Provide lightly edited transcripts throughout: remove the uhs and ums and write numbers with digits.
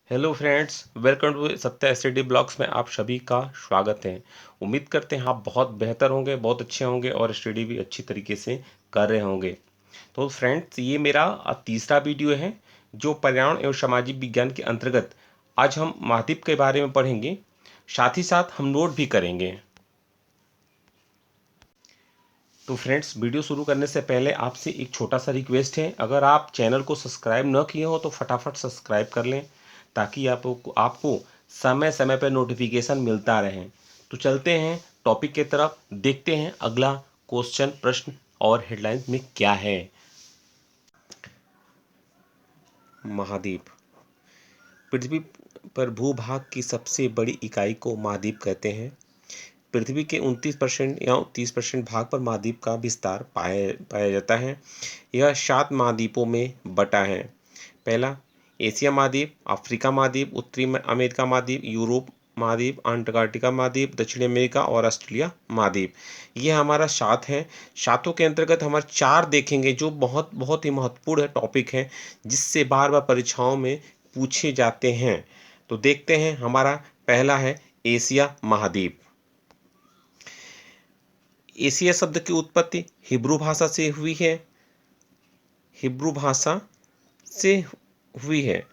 Hello friends, welcome to Satya study blogs में आप सभी का स्वागत है। उम्मीद करते हैं आप बहुत बेहतर होंगे, बहुत अच्छे होंगे और स्टडी भी अच्छी तरीके से कर रहे होंगे। तो फ्रेंड्स, ये मेरा तीसरा वीडियो है जो पर्यावरण एवं सामाजिक विज्ञान के अंतर्गत आज हम महाद्वीप के बारे में पढ़ेंगे, साथ ही साथ हम नोट भी करेंगे। तो फ्रेंड्स, वीडियो शुरू करने से पहले आपसे एक छोटा सा रिक्वेस्ट है। अगर आप चैनल को सब्सक्राइब न किए हो तो फटाफट सब्सक्राइब कर लें ताकि आपको समय समय पर नोटिफिकेशन मिलता रहे। तो चलते हैं टॉपिक की तरफ, देखते हैं अगला क्वेश्चन, प्रश्न और हेडलाइंस में क्या है। महाद्वीप। पृथ्वी पर भूभाग की सबसे बड़ी इकाई को महाद्वीप कहते हैं। पृथ्वी के 29% या 30% भाग पर महाद्वीप का विस्तार पाया जाता है। यह 7 महाद्वीपों में बटा है। पहला, एशिया महाद्वीप, अफ्रीका महाद्वीप, उत्तरी अमेरिका महाद्वीप, यूरोप महाद्वीप, अंटार्कटिका महाद्वीप, दक्षिण अमेरिका और ऑस्ट्रेलिया महाद्वीप। ये हमारा 7 है। सातों के अंतर्गत हमारे 4 देखेंगे जो बहुत बहुत ही महत्वपूर्ण टॉपिक है, जिससे बार बार परीक्षाओं में पूछे जाते हैं। तो देखते हैं, हमारा पहला है एशिया महाद्वीप। एशिया शब्द की उत्पत्ति हिब्रू भाषा से हुई है। हिब्रू भाषा से हुई है,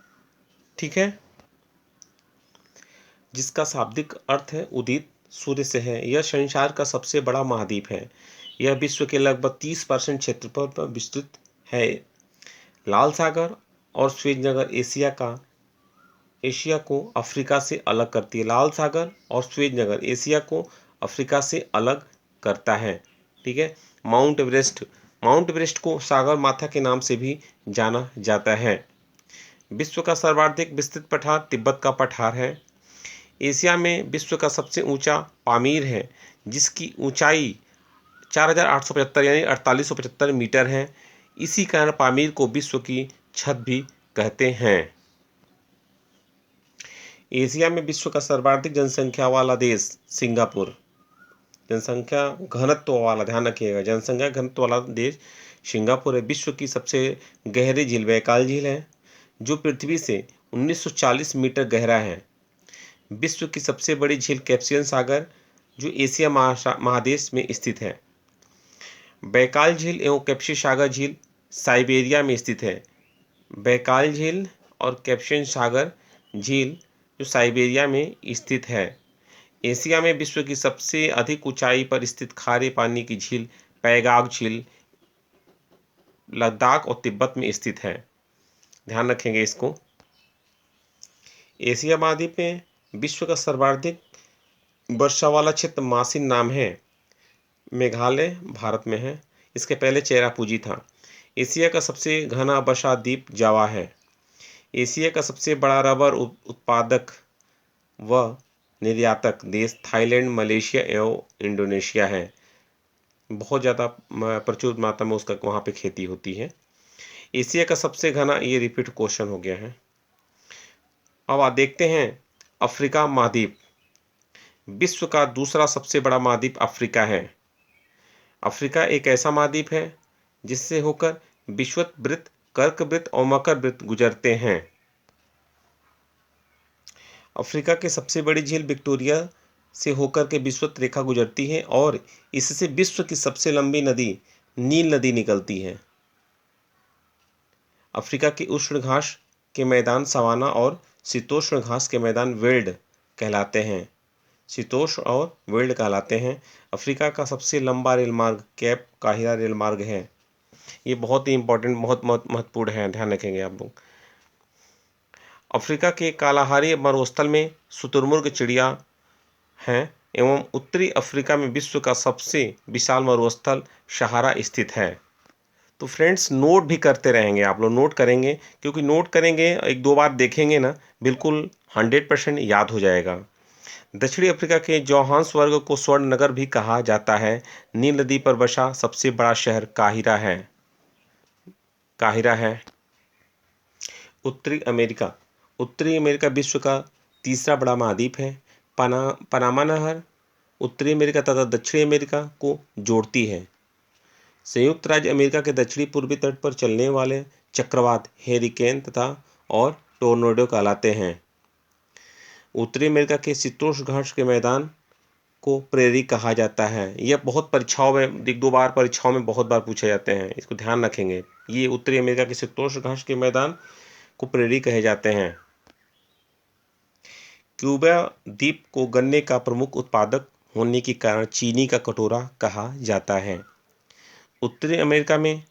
ठीक है, जिसका शाब्दिक अर्थ है उदित सूर्य से है। यह संसार का सबसे बड़ा महाद्वीप है। यह विश्व के लगभग 30% क्षेत्रफल पर विस्तृत है। लाल सागर और श्वेत सागर एशिया को अफ्रीका से अलग करती है। लाल सागर और श्वेत सागर एशिया को अफ्रीका से अलग करता है, ठीक है। माउंट एवरेस्ट को सागर माथा के नाम से भी जाना जाता है। विश्व का सर्वाधिक विस्तृत पठार तिब्बत का पठार है। एशिया में विश्व का सबसे ऊंचा पामीर है, जिसकी ऊंचाई 4,875 यानी 4,875 मीटर है। इसी कारण पामीर को विश्व की छत भी कहते हैं। एशिया में विश्व का सर्वाधिक जनसंख्या वाला देश सिंगापुर। जनसंख्या घनत्व वाला, ध्यान रखिएगा, जनसंख्या घनत्व वाला देश सिंगापुर है। विश्व की सबसे गहरी झील बैकाल झील है, जो पृथ्वी से 1940 मीटर गहरा है। विश्व की सबसे बड़ी झील कैस्पियन सागर, जो एशिया महादेश में स्थित है। बैकाल झील एवं कैस्पियन सागर झील साइबेरिया में स्थित है। बैकाल झील और कैस्पियन सागर झील जो साइबेरिया में स्थित है। एशिया में विश्व की सबसे अधिक ऊंचाई पर स्थित खारे पानी की झील पैगाग झील लद्दाख और तिब्बत में स्थित है। ध्यान रखेंगे इसको। एशिया महाद्वीप में विश्व का सर्वाधिक वर्षा वाला क्षेत्र मासिन नाम है। मेघालय भारत में है। इसके पहले चेरापूंजी था। एशिया का सबसे घना वर्षा द्वीप जावा है। एशिया का सबसे बड़ा रबर उत्पादक व निर्यातक देश थाईलैंड, मलेशिया एवं इंडोनेशिया है। बहुत ज़्यादा प्रचुर मात्रा में उसका वहाँ पे खेती होती है। एशिया का सबसे घना, ये रिपीट क्वेश्चन हो गया है। अब आप देखते हैं अफ्रीका महाद्वीप। विश्व का दूसरा सबसे बड़ा महाद्वीप अफ्रीका है। अफ्रीका एक ऐसा महाद्वीप है जिससे होकर विषुवत कर्क वृत्त और मकर वृत्त गुजरते हैं। अफ्रीका की सबसे बड़ी झील विक्टोरिया से होकर के विषुवत रेखा गुजरती है और इससे विश्व की सबसे लंबी नदी नील नदी निकलती है। अफ्रीका की उष्ण घास के मैदान सवाना और शीतोष्ण घास के मैदान वेल्ड कहलाते हैं। शीतोष्ण और वेल्ड कहलाते हैं। अफ्रीका का सबसे लंबा रेल मार्ग कैप काहिरा रेल मार्ग है। ये बहुत ही इंपॉर्टेंट, बहुत महत्वपूर्ण है, ध्यान रखेंगे आप लोग। अफ्रीका के कालाहारी मरुस्थल में शुतुरमुर्ग चिड़िया हैं एवं उत्तरी अफ्रीका में विश्व का सबसे विशाल मरुस्थल सहारा स्थित है। तो फ्रेंड्स, नोट भी करते रहेंगे, आप लोग नोट करेंगे, क्योंकि नोट करेंगे, एक दो बार देखेंगे ना, बिल्कुल 100% याद हो जाएगा। दक्षिणी अफ्रीका के जोहान्सबर्ग को स्वर्ण नगर भी कहा जाता है। नील नदी पर बसा सबसे बड़ा शहर काहिरा है। उत्तरी अमेरिका विश्व का तीसरा बड़ा महाद्वीप है। पनामा नहर उत्तरी अमेरिका तथा दक्षिणी अमेरिका को जोड़ती है। संयुक्त राज्य अमेरिका के दक्षिणी पूर्वी तट पर चलने वाले चक्रवात हेरिकेन तथा और टोर्नेडो कहलाते हैं। उत्तरी अमेरिका के शीतोष्ण घास के मैदान को प्रेरी कहा जाता है। यह बहुत परीक्षाओं में, एक दो बार परीक्षाओं में बहुत बार पूछे जाते हैं, इसको ध्यान रखेंगे। ये उत्तरी अमेरिका के शीतोष्ण घास के मैदान को प्रेरी कहे जाते हैं। क्यूबा द्वीप को गन्ने का प्रमुख उत्पादक होने के कारण चीनी का कटोरा कहा जाता है। उत्तरी अमेरिका में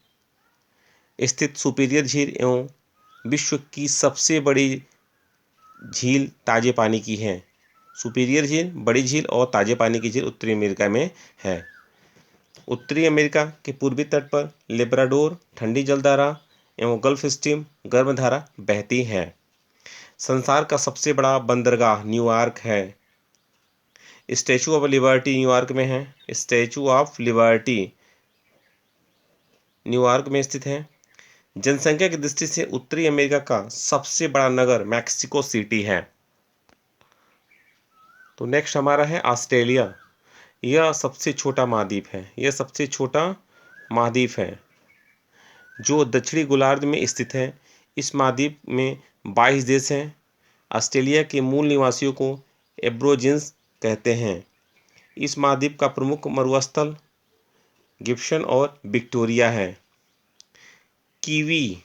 स्थित सुपीरियर झील एवं विश्व की सबसे बड़ी झील ताजे पानी की है। सुपीरियर झील, बड़ी झील और ताजे पानी की झील उत्तरी अमेरिका में है। उत्तरी अमेरिका के पूर्वी तट पर लेब्राडोर ठंडी जलधारा एवं गल्फ स्ट्रीम गर्म धारा बहती है। संसार का सबसे बड़ा बंदरगाह न्यूयॉर्क है। स्टैचू ऑफ लिबर्टी न्यूयॉर्क में है। स्टैचू ऑफ लिबर्टी न्यूयॉर्क में स्थित है। जनसंख्या की दृष्टि से उत्तरी अमेरिका का सबसे बड़ा नगर मैक्सिको सिटी है। तो नेक्स्ट हमारा है ऑस्ट्रेलिया। यह सबसे छोटा महाद्वीप है। यह सबसे छोटा महाद्वीप है जो दक्षिणी गोलार्ध में स्थित है। इस महाद्वीप में 22 देश हैं। ऑस्ट्रेलिया के मूल निवासियों को एब्रोजिन्स कहते हैं। इस महाद्वीप का प्रमुख मरुस्थल गिब्सन और विक्टोरिया है। कीवी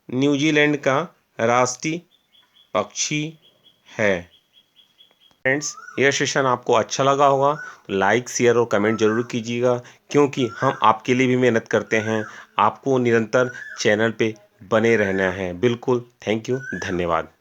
न्यूजीलैंड का राष्ट्रीय पक्षी है। फ्रेंड्स, यह सेशन आपको अच्छा लगा होगा तो लाइक, शेयर और कमेंट जरूर कीजिएगा, क्योंकि हम आपके लिए भी मेहनत करते हैं। आपको निरंतर चैनल पे बने रहना है। बिल्कुल, थैंक यू, धन्यवाद।